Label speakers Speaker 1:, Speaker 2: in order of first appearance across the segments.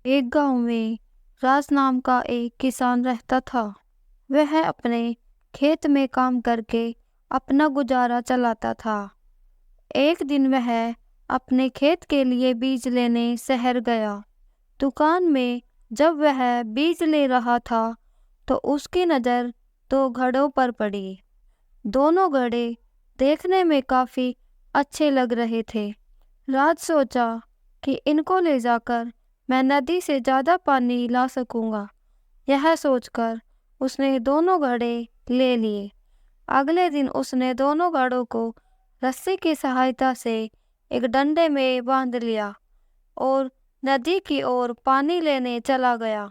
Speaker 1: एक गांव में राज नाम का एक किसान रहता था। वह अपने खेत में काम करके अपना गुजारा चलाता था। एक दिन वह अपने खेत के लिए बीज लेने शहर गया। दुकान में जब वह बीज ले रहा था तो उसकी नज़र दो घड़ों पर पड़ी। दोनों घड़े देखने में काफी अच्छे लग रहे थे। राज सोचा कि इनको ले जाकर मैं नदी से ज़्यादा पानी ला सकूंगा। यह सोचकर उसने दोनों घड़े ले लिए। अगले दिन उसने दोनों घड़ों को रस्सी की सहायता से एक डंडे में बांध लिया और नदी की ओर पानी लेने चला गया।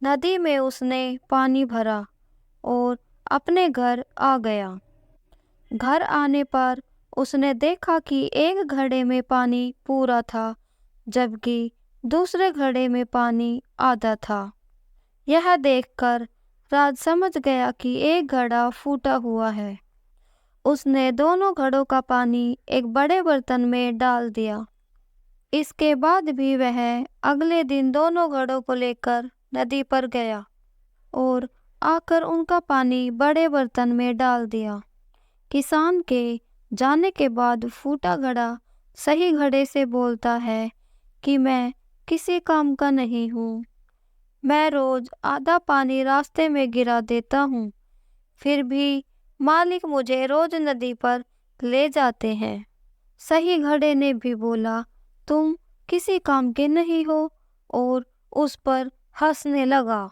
Speaker 1: नदी में उसने पानी भरा और अपने घर आ गया। घर आने पर उसने देखा कि एक घड़े में पानी पूरा था, जबकि दूसरे घड़े में पानी आधा था। यह देखकर राज समझ गया कि एक घड़ा फूटा हुआ है। उसने दोनों घड़ों का पानी एक बड़े बर्तन में डाल दिया। इसके बाद भी वह अगले दिन दोनों घड़ों को लेकर नदी पर गया और आकर उनका पानी बड़े बर्तन में डाल दिया। किसान के जाने के बाद फूटा घड़ा सही घड़े से बोलता है कि मैं किसी काम का नहीं हूँ। मैं रोज आधा पानी रास्ते में गिरा देता हूँ, फिर भी मालिक मुझे रोज नदी पर ले जाते हैं। सही घड़े ने भी बोला, तुम किसी काम के नहीं हो, और उस पर हंसने लगा।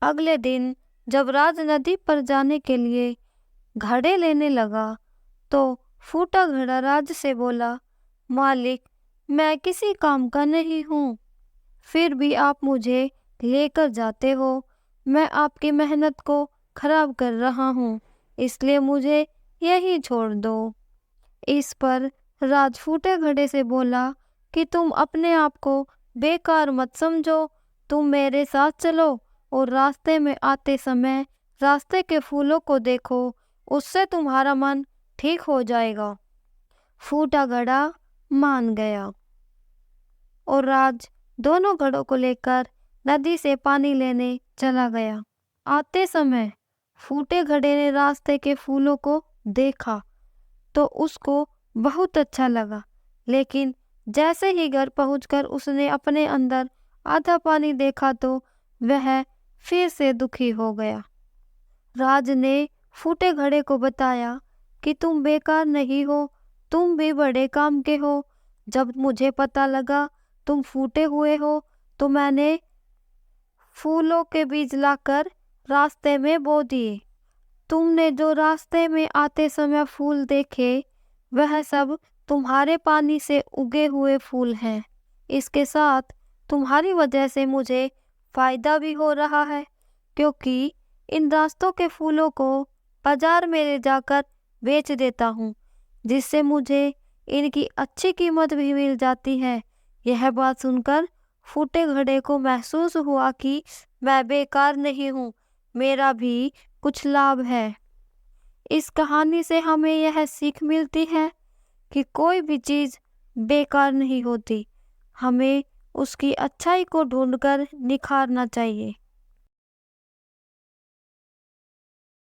Speaker 1: अगले दिन जब राज नदी पर जाने के लिए घड़े लेने लगा तो फूटा घड़ा राज से बोला, मालिक मैं किसी काम का नहीं हूँ, फिर भी आप मुझे लेकर जाते हो। मैं आपकी मेहनत को खराब कर रहा हूँ, इसलिए मुझे यही छोड़ दो। इस पर राज फूटे घड़े से बोला कि तुम अपने आप को बेकार मत समझो। तुम मेरे साथ चलो और रास्ते में आते समय रास्ते के फूलों को देखो, उससे तुम्हारा मन ठीक हो जाएगा। फूटा घड़ा मान गया और राज दोनों घड़ों को लेकर नदी से पानी लेने चला गया। आते समय फूटे घड़े ने रास्ते के फूलों को देखा तो उसको बहुत अच्छा लगा, लेकिन जैसे ही घर पहुंचकर उसने अपने अंदर आधा पानी देखा तो वह फिर से दुखी हो गया। राज ने फूटे घड़े को बताया कि तुम बेकार नहीं हो, तुम भी बड़े काम के हो। जब मुझे पता लगा तुम फूटे हुए हो तो मैंने फूलों के बीज लाकर रास्ते में बो दिए। तुमने जो रास्ते में आते समय फूल देखे वह सब तुम्हारे पानी से उगे हुए फूल हैं। इसके साथ तुम्हारी वजह से मुझे फायदा भी हो रहा है, क्योंकि इन रास्तों के फूलों को बाजार में ले जाकर बेच देता हूँ, जिससे मुझे इनकी अच्छी कीमत भी मिल जाती है। यह बात सुनकर फूटे घड़े को महसूस हुआ कि मैं बेकार नहीं हूँ, मेरा भी कुछ लाभ है। इस कहानी से हमें यह सीख मिलती है कि कोई भी चीज़ बेकार नहीं होती, हमें उसकी अच्छाई को ढूंढकर निखारना चाहिए।